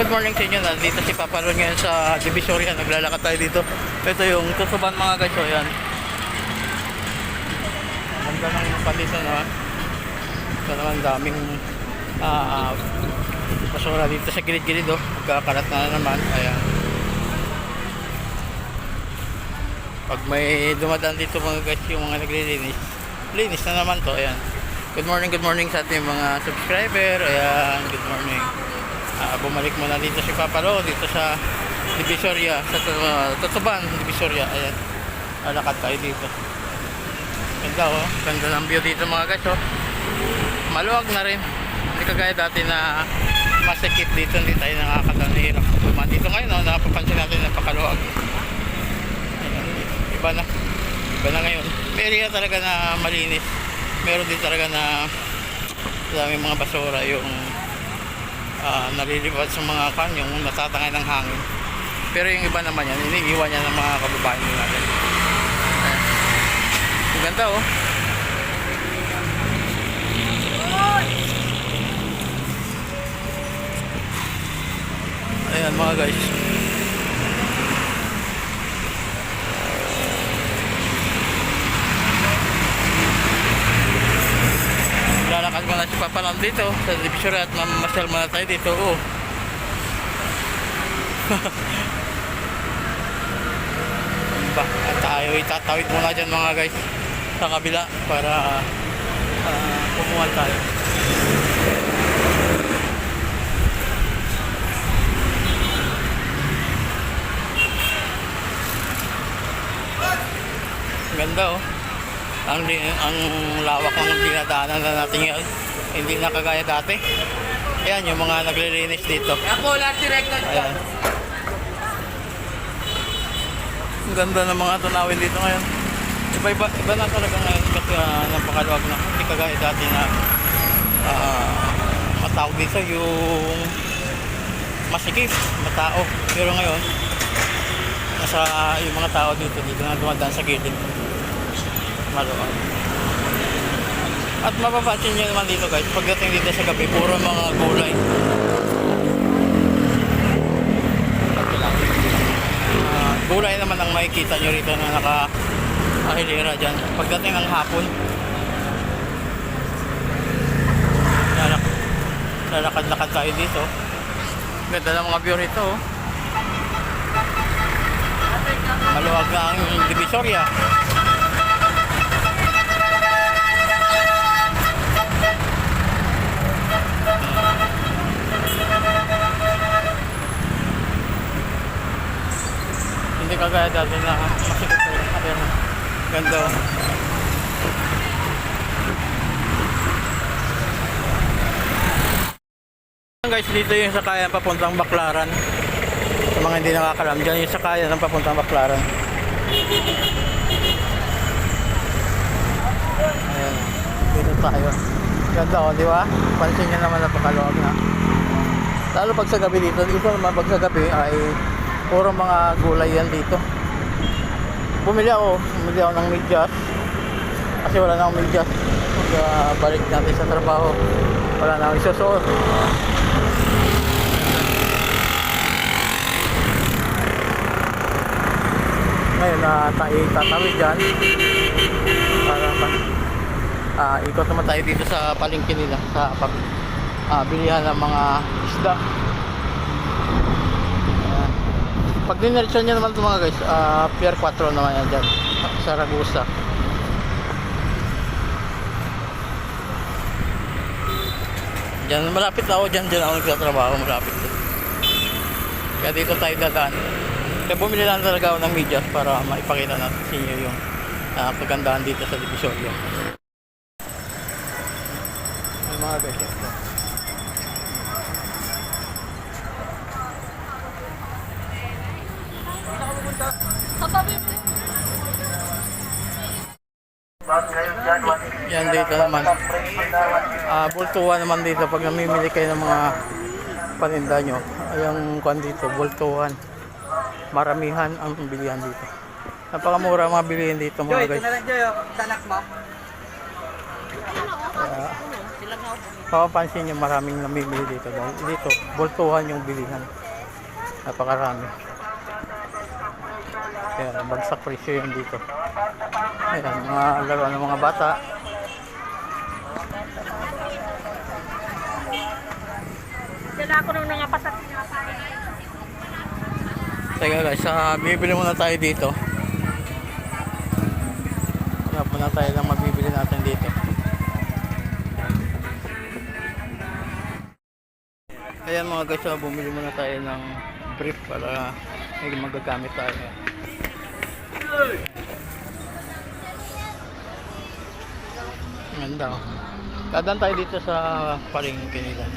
good morning sa inyo. Nandito si Papa Ron ngayon sa Divisoria. Naglalakad tayo dito. Ito yung tutuban mga guys. So yan. Ang ganda ng pandito na. Ito naman daming basura dito sa gilid-gilid. Magkakalat na naman. Ayan. Pag may dumadaan dito mga guys yung mga naglilinis, linis na naman to. Ayan. Good morning sa ating mga subscriber. Ayan, good morning. Bumalik muna dito si Papa Ro dito sa Divisoria, sa Tutuban, Divisoria. Ayan. Alakad tayo dito. Ganda ganda ng view dito mga guys Maluwag na rin. Hindi kagaya dati na masikip dito, hindi tayo nakakatahirap. Dito ngayon napapansin natin napakaluwag. Iba na ngayon. May area talaga na malinis. Meron din talaga na daming mga basura yung nalilipad sa mga yung natatangay ng hangin. Pero yung iba naman yan, iniiwan yan ng mga kababayan natin. Ang ganda Ayan mga guys. Lalakad mo na si Papa Ron dito sa Divisoria at mamasyal muna tayo dito. At tayo itatawid muna dyan mga guys sa kabila para kumuha tayo. Ganda ang lawak ng dinadaanan na natin ngayon. Hindi na kagaya dati. Ayan yung mga naglilinis dito. Ayan. Ang ganda ng mga tunawin dito ngayon. Iba na talaga ngayon kasi napakaluwag na. Hindi kagaya dati na matao dito yung masikip, matao. Pero ngayon nasa yung mga tao dito na dumadaan sa gilid. Maluwag. At mapapansin nyo naman dito guys, pagdating dito sa gabi, puro mga gulay. Gulay naman ang makikita nyo rito na nakahilera dyan. Pagdating ng hapon, lalakad-lakad tayo dito. Ganda ng mga view rito Maluwag na ang Divisoria. Hindi kagaya dati na masikip talaga. Ganda guys, dito yung sakayan papuntang Baclaran. Sa mga hindi nakakalam, dyan yung sakayan ng papuntang Baclaran. Ayan, dito tayo. Ganda di ba? Pansin nyo naman napakaluwag na. Lalo pag sa gabi dito naman pag sa gabi ay puro mga gulay yan dito. Bumili ako ng medyas kasi wala na akong medyas. Balik natin sa trabaho, wala na akong isusuot. Ngayon tayo tatawid dyan para ikot naman tayo dito sa palengke nila sa bilihan ng mga isda. Pag dinereksyon nyo naman ito mga guys, Pier 4 naman yan dyan sa Ragusa. Dyan malapit ako, dyan ako nagtatrabaho, malapit dyan. Kaya dito tayo dadaan. Kaya bumili lang talaga ako ng medyas para maipakita natin sa inyo yung kagandahan dito sa Divisoria. Yung mga guys ito. Yan dito naman bultuhan naman dito pag namimili kayo ng mga paninda nyo. Ayang kwan dito, bultuhan, maramihan ang bilihan dito. Napakamura mga bilihin dito mga guys. Mapapansin nyo maraming namimili dito dahil dito bultuhan yung bilihan, napakarami, kaya bagsak presyo yan dito. Ayan, mga laruan ng mga bata. Dala ako nung nangapatak niya. Teka guys, bibili muna tayo dito. Hanap muna tayo ng mabibili natin dito. Ayan mga guys, bumili muna tayo ng brief para may magagamit tayo. Ganda oh. Dadaan tayo dito sa palengke nila.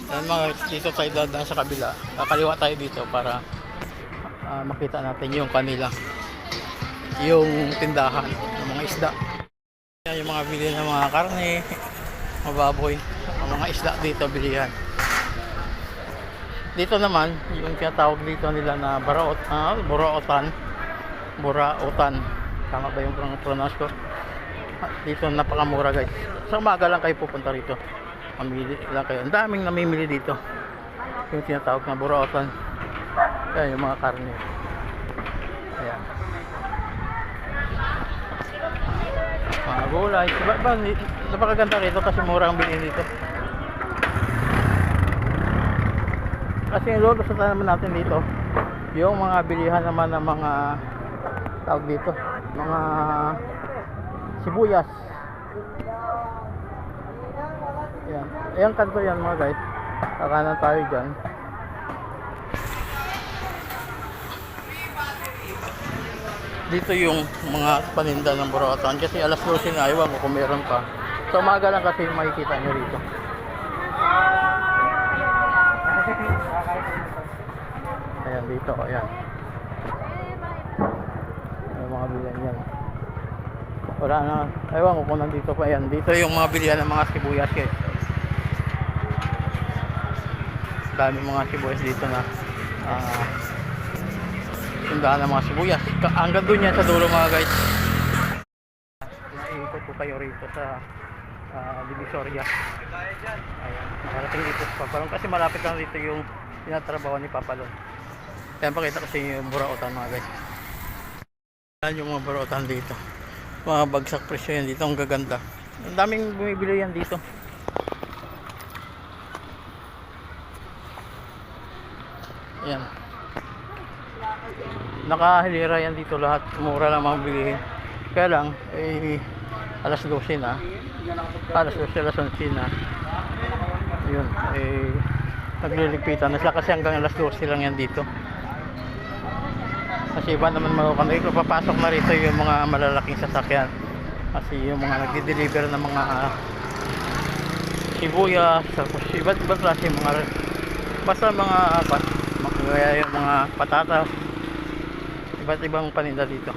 Ayan mga guys, dito tayo dadaan sa kabila. Kakaliwa tayo dito para makita natin yung kanila, yung tindahan ng mga isda. Ayan yung mga bili ng mga karne, mababoy, mga isda dito bilihan. Dito naman yung tinatawag dito nila na burautan, tama ba yung pronounce ko? Dito napakamura guys, sa umaga lang kayo pupunta rito, mamili lang kayo. Ang daming namimili dito yung tinatawag na burautan. Ayan yung mga karne. Ayan mga gulay. Napakaganda rito kasi mura ang bilhin dito. Kasi lulusutan naman natin dito yung mga bilihan naman ng mga tawag dito, mga sibuyas. Ayan, ayan kanto yan mga guys, kakanan tayo dyan. Dito yung mga paninda ng burautan kasi alas 12 na, iwan ko kung meron pa. So umaga lang kasi makikita nyo rito. Ayan dito, ayan. Yung mga bilihan yan. Wala na, ewan ko kung nandito pa. Ayan, dito yung mga bilihan ng mga sibuyas guys. Dami mga sibuyas dito na tindahan ng mga sibuyas. Hanggang doon yan sa dulo mga guys. Naiikot ko kayo rito sa Divisoria. Ayan, nakarating dito sa Papalon kasi malapit lang dito yung tinatrabaho ni Papalon. Kaya pakita ko sa inyo yung burautan mga guys. Ayan yung mga burautan dito, mga bagsak presyo yan dito, ang gaganda. Ang daming bumibili yan dito. Ayan, nakahilira yan dito lahat, mura lang mga bilihin. Kaya lang alas 12 na, alas 11 na yun, nagliligpitan na sila kasi hanggang alas 12 lang yan dito. Kasi iba naman mga papasok na rito yung mga malalaking sasakyan, kasi yung mga nagdi-deliver ng mga sibuyas, iba't ibang klase mga basta mga yung mga patatas, iba't ibang paninda dito,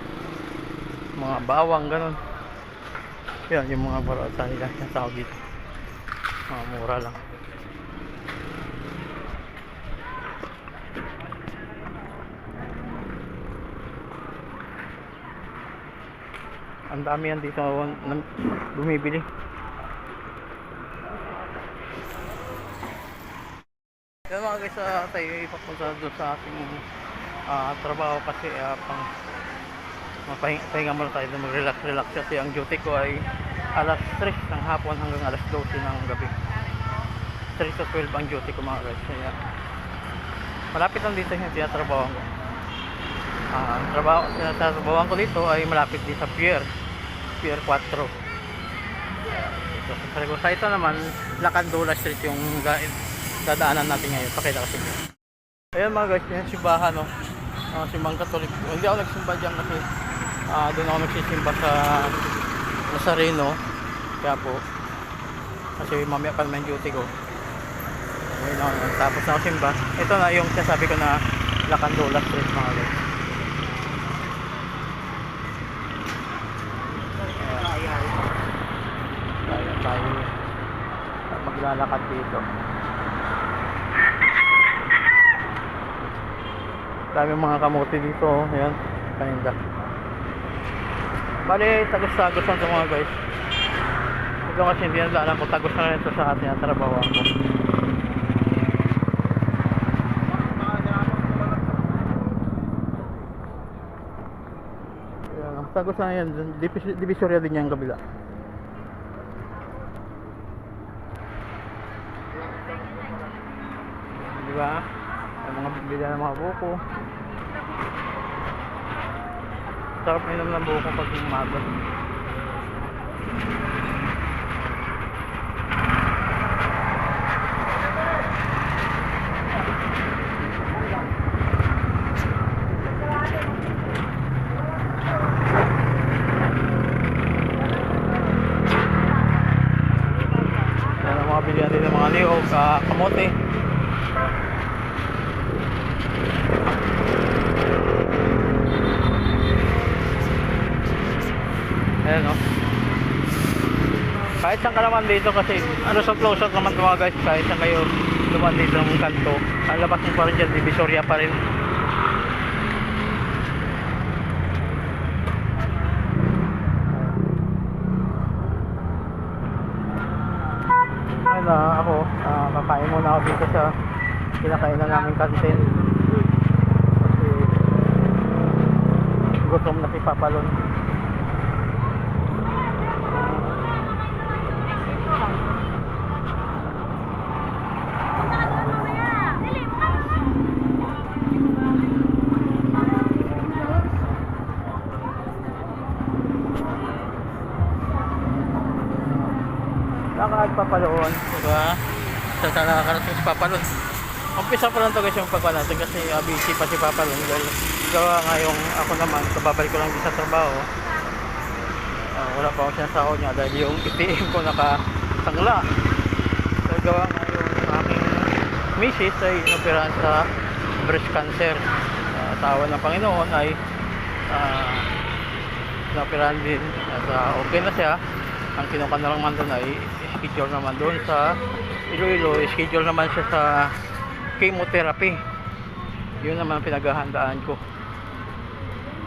mga bawang ganun. Yan yung mga burautan nila yung tawag dito, mga mura lang. Ang dami yan dito bumibili. Yan mga guys, tayo ipapunta doon sa ating trabaho kasi pang mapahinga muna tayo, mag-relax kasi ang duty ko ay alas 3 ng hapon hanggang alas 12 ng gabi. 3 to 12 ang duty ko mga guys. Kaya malapit lang dito yung tinatrabaho ko. Ang tinatrabaho ko dito ay malapit dito sa Pier 4. Sa ito naman, Lacandula Street yung dadaanan natin ngayon. Pakita ko sa inyo. Ayan mga guys, yung simbahan, no? Simbang Katolik. Hindi ako nagsimba dyan kasi doon ako nagsisimba sa Nazareno. Kaya po, kasi mamaya pa naman duty ko. Ayun ako, tapos na ako simba. Ito na yung sasabi ko na Lacandula Street mga guys. Tayo maglalakad dito. Dami mga kamote dito, ayan, paninda. Bali, tagos-tagos lang ito mga guys. Ito kasi hindi na alam ko, tagos na rin ito sa atin ang trabaho ko. Ayan, tagos na yan, divisorya din yan kabila. Diba? Yung mga bibila ng mga buko. Sarap inom ng buko pag umaga. Yan ang mga bilihan din ng mga niyog, kamote. Ayan o. Kahit saan ka naman dito kasi ano sa close up naman mga guys, kahit saan kayo duman dito ng kanto, ang labas mo pa rin dyan, divisorya pa rin. Ayun na ako, kakain muna ako dito sa kinakainan namin kantin kasi gutom na si Papalon. Papaloon, diba? Sa nakakarating si Papalon. Umpisa pa lang to guys yung pagpa natin kasi busy pa si Papalon dahil gawa nga yung ako naman, kababalik ko lang din sa trabaho. Wala pa ako sinasahod niya dahil yung ATM ko nakatangla. Dahil gawa nga yung aking misis ay inoperahan sa breast cancer. Tawa ng Panginoon ay inoperahan din at okay na siya. Ang kinuha na lang man doon ay schedule naman doon sa Iloilo, schedule naman siya sa chemotherapy. Yun naman pinaghahandaan ko.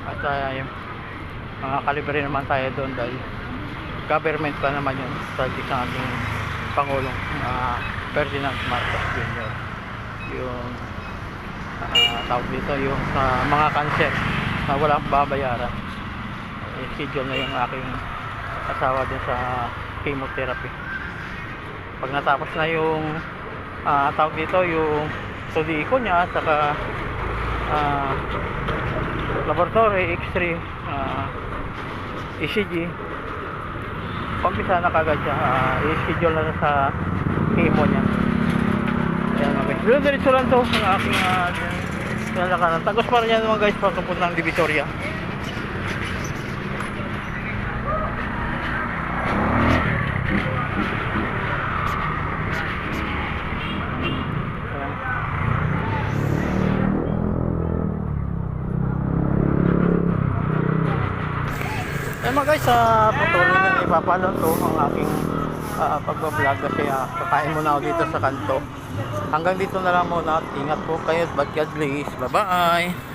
At mga kalibre naman tayo doon dahil government pa naman yun sa ating Pangulong Ferdinand Marcos Jr. Yung tawag dito yung sa mga cancer na walang babayaran. Schedule na yung aking asawa din sa chemotherapy. Pag natapos na yung tawag dito yung study ko niya saka laboratory, X-ray, ECG, pampisa na kagad siya, i-schedule na sa chemo niya. Ayan mga guys, diretso lang to ang aking nalakaran. Tagos pa rin yan mga guys pagkapunta ng Divisoria. Ayan mga guys, patuloy na ipapalon to ang aking pagbablog kasi kakain muna ako dito sa kanto. Hanggang dito na lang muna. Ingat po kayo at God bless. Bye bye.